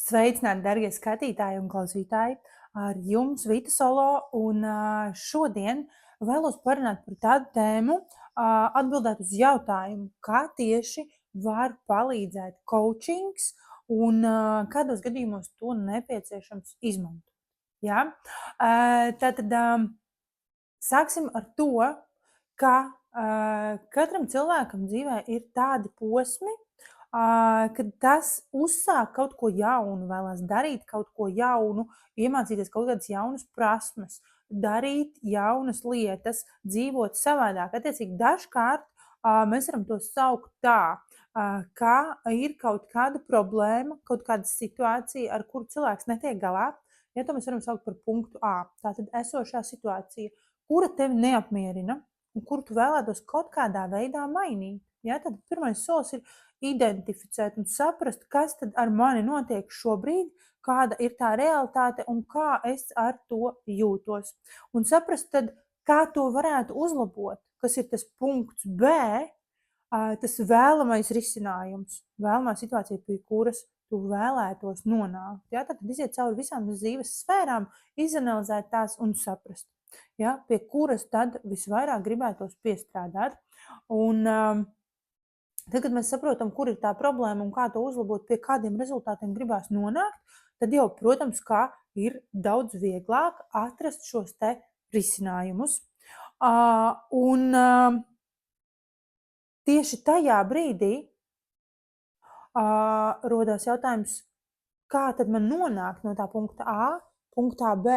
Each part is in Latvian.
Sveicināti, darbie skatītāji un klausītāji! Ar jums Vita Solo, un šodien vēlos parunāt par tādu tēmu, atbildēt uz jautājumu, kā tieši var palīdzēt coachings un kādos gadījumos to nepieciešams izmantot. Ja? Tātad sāksim ar to, ka katram cilvēkam dzīvē ir tādi posmi, kad tas uzsāk kaut ko jaunu, vēlās darīt kaut ko jaunu, iemācīties kaut kādas jaunas prasmes, darīt jaunas lietas, dzīvot savādāk. Attiecīgi, dažkārt mēs varam to saukt tā, ka ir kaut kāda problēma, kaut kāda situācija, ar kuru cilvēks netiek galā. Ja, to mēs varam saukt par punktu A. Tātad esošā situācija, kura tevi neapmierina un kuru tu vēlētos kaut kādā veidā mainīt. Ja, tad pirmais solis ir identificēt un saprast, kas tad ar mani notiek šobrīd, kāda ir tā realitāte un kā es ar to jūtos. Un saprast tad, kā to varētu uzlabot, kas ir tas punkts B, tas vēlamais risinājums, vēlamā situācija, pie kuras tu vēlētos nonākt. Ja? Tad iziet cauri visām dzīves sfērām, izanalizēt tās un saprast, ja? Pie kuras tad visvairāk gribētos piestrādāt. Un tad, kad mēs saprotam, kur ir tā problēma un kā to uzlabot, pie kādiem rezultātiem gribās nonākt, tad jau, protams, kā ir daudz vieglāk atrast šos te risinājumus. Tieši tajā brīdī rodās jautājums, kā tad man nonākt no tā punkta A, punktā B.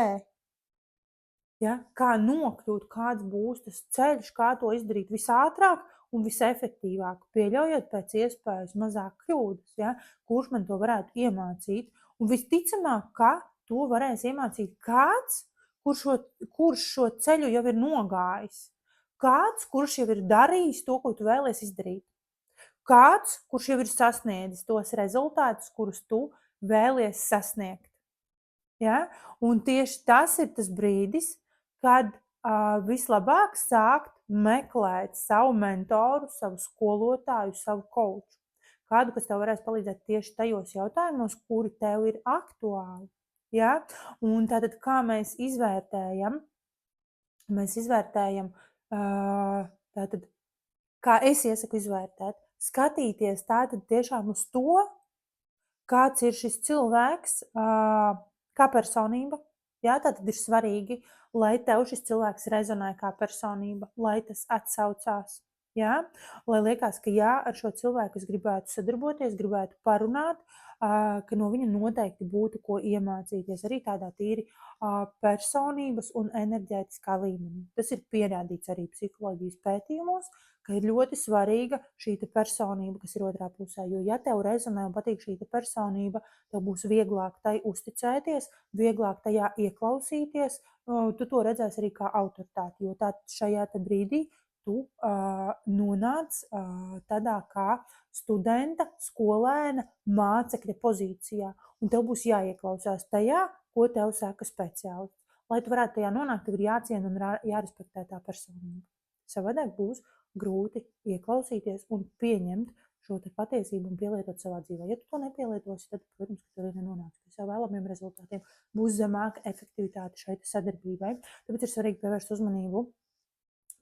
Ja? Kā nokļūt, kāds būs tas ceļš, kā to izdarīt visātrāk un visefektīvāk, pieļaujot pēc iespējas mazāk kļūdas, ja? Kurš man to varētu iemācīt. Un visticamāk, ka to varēs iemācīt kāds, kurš šo ceļu jau ir nogājis. Kāds, kurš jau ir darījis to, ko tu vēlies izdarīt. Kāds, kurš jau ir sasniedzis tos rezultātus, kurus tu vēlies sasniegt. Ja? Un tieši tas ir tas brīdis, kad vislabāk sākt meklēt savu mentoru, savu skolotāju, savu coachu. Kādu, kas tev varēs palīdzēt tieši tajos jautājumos, kuri tev ir aktuāli. Ja? Un tātad, kā mēs izvērtējam? Mēs izvērtējam, tātad, kā es iesaku izvērtēt, skatīties tātad tiešām uz to, kāds ir šis cilvēks, kā personība. Ja? Tātad ir svarīgi, lai tev šis cilvēks rezonē kā personība, lai tas atsaucās. Ja? Lai liekas, ka jā, ar šo cilvēku es gribētu sadarboties, gribētu parunāt, ka no viņa noteikti būtu ko iemācīties arī tādā tīri personības un enerģētiskā līmenī. Tas ir pierādīts arī psiholoģijas pētījumos, ka ir ļoti svarīga šī personība, kas ir otrā pusē. Jo, ja tev rezonē un patīk šī personība, tev būs vieglāk tai uzticēties, vieglāk tajā ieklausīties, tu to redzēsi arī kā autoritāti, jo tā šajā brīdī tu nonāc tādā kā studenta, skolēna, mācekļa pozīcijā. Un tev būs jāieklausās tajā, ko tev saka speciālists. Lai tu varētu tajā nonākt, tev ir jāciena un jārespektē tā personība. Savādāk būs grūti ieklausīties un pieņemt šo patiesību un pielietot savā dzīvē. Ja tu to nepielietosi, tad, protams, ka tev nenonāks pie savu vēlamiem rezultātiem. Būs zemāka efektivitāte šai sadarbībai. Tāpēc ir svarīgi pievērst uzmanību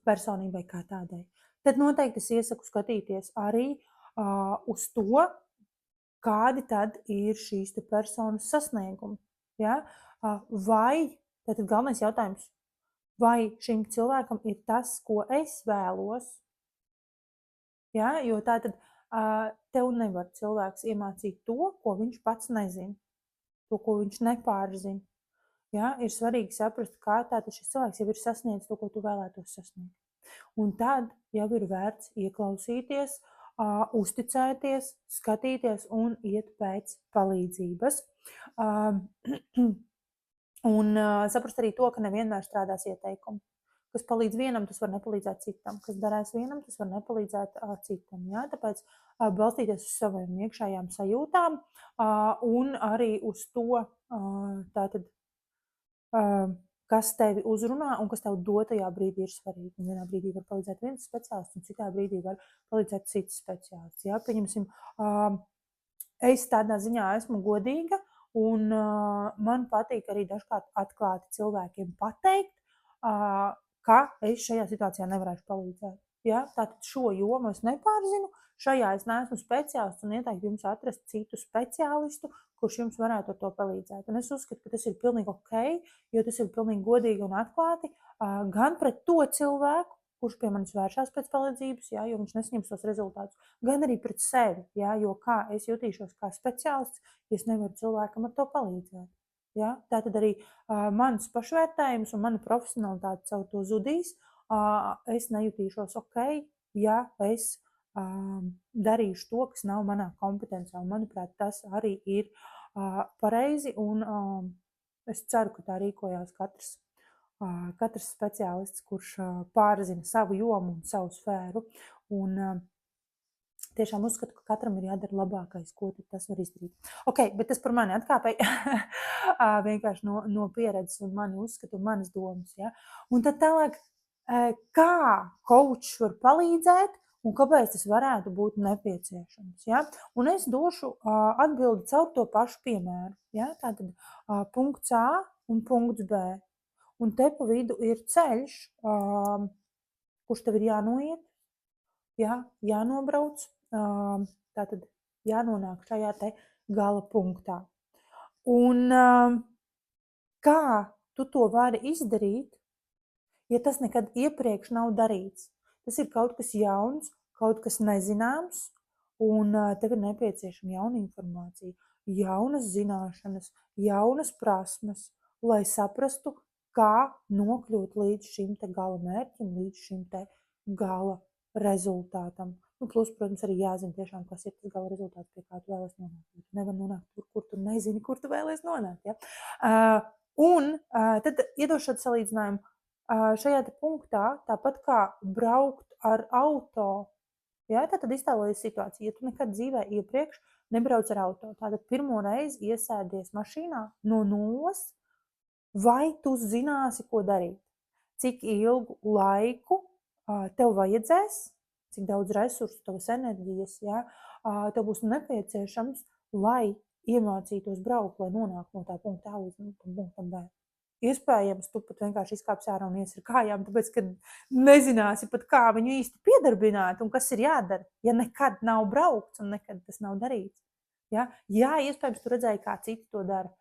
personībai kā tādai. Tad noteikti es iesaku skatīties arī uz to, kādi tad ir šīs personas sasniegumi. Ja? Vai, tātad galvenais jautājums, vai šim cilvēkam ir tas, ko es vēlos? Ja? Jo tātad tev nevar cilvēks iemācīt to, ko viņš pats nezina, to, ko viņš nepārzina. Ja? Ir svarīgi saprast, kā tātad šis cilvēks jau ir sasniedzis to, ko tu vēlētos sasniegt. Un tad jau ir vērts ieklausīties, uzticēties, skatīties un iet pēc palīdzības. Un saprast arī to, ka nevienmēr strādās ieteikumi. Kas palīdz vienam, tas var nepalīdzēt citam. Kas darēs vienam, tas var nepalīdzēt citam. Ja? Tāpēc balstīties uz savām iekšējām sajūtām un arī uz to, tātad, kas tevi uzrunā un kas tev dotajā brīdī ir svarīgi. Un vienā brīdī var palīdzēt viens speciālists, un citā brīdī var palīdzēt cits speciālists. Ja? Pieņemsim, es tādā ziņā esmu godīga un man patīk arī dažkārt atklāti cilvēkiem pateikt, ka es šajā situācijā nevarēšu palīdzēt. Ja? Tātad šo jomu es nepārzinu, šajā es neesmu speciālists un ieteiktu jums atrast citu speciālistu, kurš jums varētu ar to palīdzēt. Un es uzskatu, ka tas ir pilnīgi ok, jo tas ir pilnīgi godīgi un atklāti gan pret to cilvēku, kurš pie manis vēršās pēc palīdzības, ja, jo viņš nesaņems tos rezultātus, gan arī pret sevi, ja, jo kā es jutīšos kā speciālists, ja es nevaru cilvēkam ar to palīdzēt. Ja? Tātad arī mans pašvērtējums un mana profesionalitāte caur to zudīs. Es nejutīšos ok, ja es darīšu to, kas nav manā kompetencē. Un, manuprāt, tas arī ir pareizi, un es ceru, ka tā rīkojās katrs speciālists, kurš pārzina savu jomu un savu sfēru. Un tiešām uzskatu, ka katram ir jādara labākais, ko tas var izdarīt. Ok, bet tas par mani atkāpēja vienkārši no pieredzes un mani uzskatu un manas domas. Ja? Un tad tālāk, kā coachs var palīdzēt un kāpēc tas varētu būt nepieciešams. Ja? Un es došu atbildi caur to pašu piemēru. Ja? Tātad punkts A un punkts B. Un te pa vidu ir ceļš, kurš tev ir jānoiet, ja? Jānobrauc, tātad jānonāk šajā te gala punktā. Un kā tu to vari izdarīt, ja tas nekad iepriekš nav darīts? Tas ir kaut kas jauns, kaut kas nezināms, un tev ir nepieciešama jauna informācija, jaunas zināšanas, jaunas prasmes, lai saprastu, kā nokļūt līdz šim te gala mērķim, līdz šim te gala rezultātam. Nu, plus, protams, arī jāzina tiešām, kas ir tas gala rezultāts, pie kā tu vēlies nonākt. Tu nevar nonākt tur, kur tu nezini, kur tu vēlies nonākt. Ja? Tad iedošu šādu salīdzinājumu. Šajā te punktā, tāpat kā braukt ar auto, ja, tad iztēlojies situāciju, ja tu nekad dzīvē iepriekš nebrauc ar auto, tātad pirmo reizi iesēdies mašīnā no nulles, vai tu zināsi, ko darīt? Cik ilgu laiku tev vajadzēs, cik daudz resursu, tavas enerģijas, ja, tev būs nepieciešams, lai iemācītos braukt, lai nonāktu no tā punkta A līdz punktam B. Iespējams, tu pat vienkārši izkāpsi ārā un iesi ar kājām, tāpēc, ka nezināsi pat, kā viņu īsti piedarbināt un kas ir jādara, ja nekad nav braukts un nekad tas nav darīts. Ja? Jā, iespējams, tu redzēji, kā citi to dara.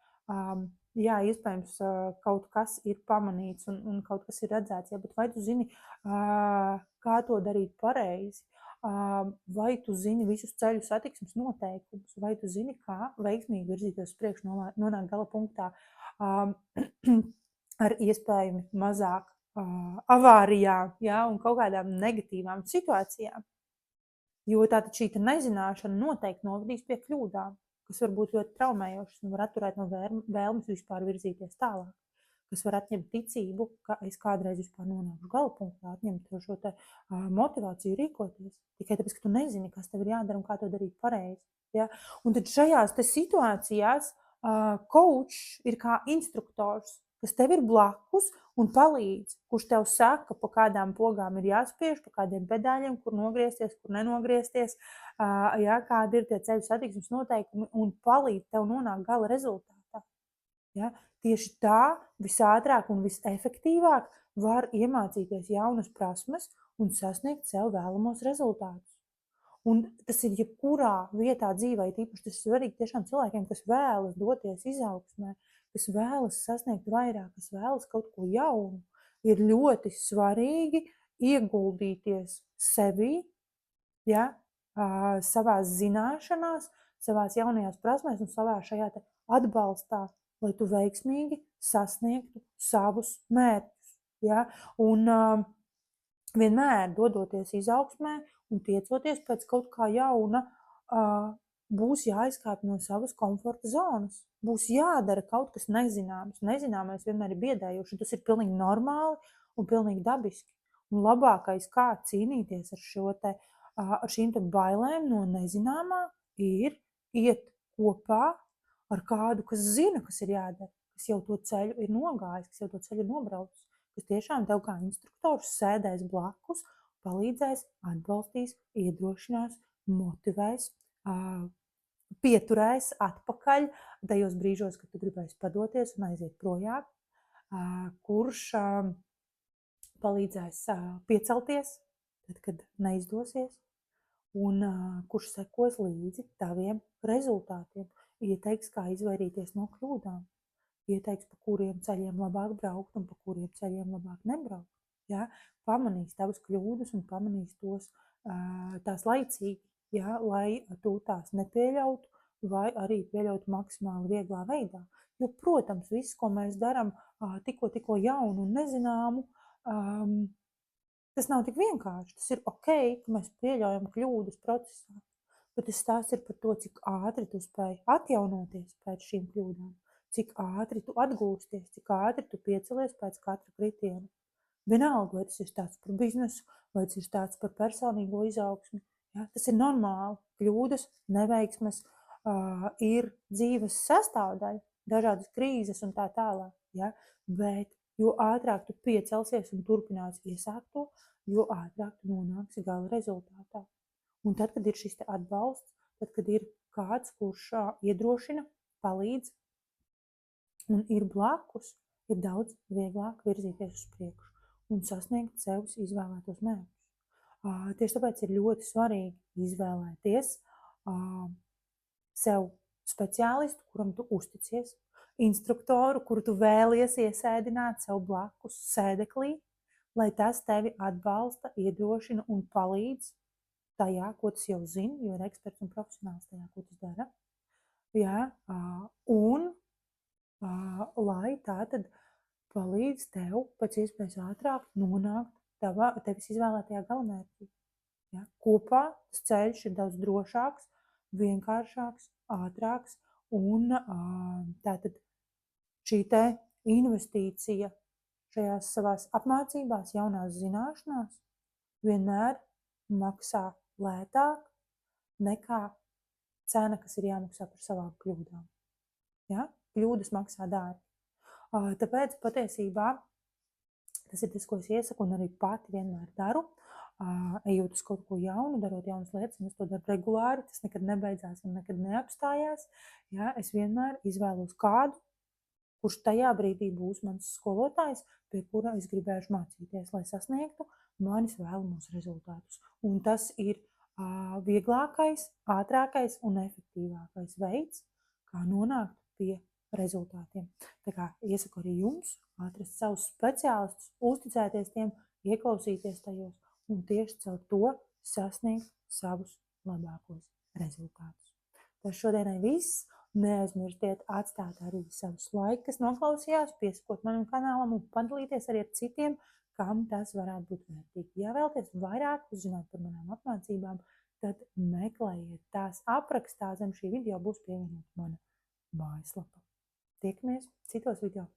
Jā, iespējams, kaut kas ir pamanīts un kaut kas ir redzēts, ja? Bet vai tu zini, kā to darīt pareizi? Vai tu zini visus ceļu satiksmes noteikumus? Vai tu zini, kā veiksmīgi virzīties priekš nonākt gala punktā? Ar iespējami mazāk avārijām, ja, un kaut kādām negatīvām situācijām. Jo tātad šī nezināšana noteikti novadīs pie kļūdām, kas var būt ļoti traumējošas un var atturēt no vēlmes vispār virzīties tālāk, kas var atņemt ticību, ka es kādreiz vispār nonāku gala punktā, atņemt šo te motivāciju rīkoties, tikai tāpēc, ka tu nezini, kas tev ir jādara un kā to darīt pareizi. Ja? Un tad šajās te situācijās coach ir kā instruktors, kas tev ir blakus un palīdz, kurš tev saka, pa kādām pogām ir jāspiež, pa kādiem pedāļiem, kur nogriezties, kur nenogriezties, ja, kādi ir tie ceļu satiksmes noteikumi un palīdz tev nonākt gala rezultātā. Ja? Tieši tā visātrāk un visefektīvāk var iemācīties jaunas prasmes un sasniegt sev vēlamos rezultātus. Un tas ir jebkurā vietā dzīvē, tīpaši tas ir svarīgi tiešām cilvēkiem, kas vēlas doties izaugsmē, kas vēlas sasniegt vairāk, kas vēlas kaut ko jaunu. Ir ļoti svarīgi ieguldīties sevī, ja, savās zināšanās, savās jaunajās prasmēs un savā šajā te atbalstā, lai tu veiksmīgi sasniegtu savus mērķus. Ja? Un vienmēr dodoties izaugsmē un tiecoties pēc kaut kā jauna, būs jāizkāpj no savas komforta zonas. Būs jādara kaut kas nezināms. Nezināmais vienmēr ir biedējoši, un tas ir pilnīgi normāli un pilnīgi dabiski. Un labākais, kā cīnīties ar šīm te bailēm no nezināmā, ir iet kopā ar kādu, kas zina, kas ir jādara, kas jau to ceļu ir nogājis, kas jau to ceļu ir nobraucis, kas tiešām tev kā instruktors sēdēs blakus, palīdzēs, atbalstīs, iedrošinās, motivēs, pieturēs atpakaļ tajos brīžos, kad tu gribēsi padoties un aiziet projām, kurš palīdzēs piecelties, tad, kad neizdosies, un kurš sekos līdzi taviem rezultātiem, ieteiks, kā izvairīties no kļūdām, ieteiks, pa kuriem ceļiem labāk braukt un pa kuriem ceļiem labāk nebraukt. Ja? Pamanīs tavas kļūdas un pamanīs tos tās laicīgi, ja? Lai tu tās nepieļautu vai arī pieļautu maksimāli vieglā veidā. Jo, protams, viss, ko mēs darām tikko jaunu un nezināmu, tas nav tik vienkārši. Tas ir ok, ka mēs pieļaujam kļūdas procesā, bet tas stāsts ir par to, cik ātri tu spēj atjaunoties pēc šīm kļūdām, cik ātri tu atgūsties, cik ātri tu piecelies pēc katra kritiena. Vienalga, vai tas ir stāsts par biznesu, vai tas ir stāsts par personīgo izaugsmi. Ja? Tas ir normāli. Kļūdas, neveiksmes ir dzīves sastāvdaļa, dažādas krīzes un tā tālāk. Ja? Bet jo ātrāk tu piecelsies un turpināsi iesākt to, jo ātrāk tu nonāksi gala rezultātā. Un tad, kad ir šis atbalsts, tad, kad ir kāds, kurš iedrošina, palīdz un ir blakus, ir daudz vieglāk virzīties uz priekšu un sasniegt sevs izvēlētos mērķus. Tieši tāpēc ir ļoti svarīgi izvēlēties sev speciālistu, kuram tu uzticies, instruktoru, kuru tu vēlies iesēdināt sev blakus sēdeklī, lai tas tevi atbalsta, iedrošina un palīdz tajā, ko tas jau zina, jo ir eksperts un profesionāls tajā, ko tas dara. Ja? Un lai tā tad palīdz tev pēc iespējas ātrāk nonākt tevis izvēlētajā galamērķī. Ja? Kopā tas ceļš ir daudz drošāks, vienkāršāks, ātrāks, un tātad šī te investīcija šajās savās apmācībās, jaunās zināšanās vienmēr maksā lētāk nekā cena, kas ir jāmaksā par savām kļūdām. Ja? Kļūdas maksā dārgi. Tāpēc patiesībā tas ir tas, ko es iesaku un arī pati vienmēr daru. Ejot uz kaut ko jaunu, darot jaunas lietas, un es to daru regulāri, tas nekad nebeidzās un nekad neapstājās. Ja? Es vienmēr izvēlos kādu, kurš tajā brīdī būs mans skolotājs, pie kura es gribēšu mācīties, lai sasniegtu manis vēlamos rezultātus. Un tas ir vieglākais, ātrākais un efektīvākais veids, kā nonākt pie rezultātiem. Tā kā iesaku arī jums atrast savus speciālistus, uzticēties tiem, ieklausīties tajos un tieši caur to sasniegt savus labākos rezultātus. Tas šodienai viss. Neaizmirstiet atstāt arī savus laikus, kas noklausījās, piesakot manam kanālam un padalīties arī ar citiem, kam tas varētu būt vērtīgi. Ja vēlaties vairāk uzzināt par manām apmācībām, tad meklējiet tās aprakstā. Zem šī video būs pievienota mana mājaslapa. Tiekamies citos video.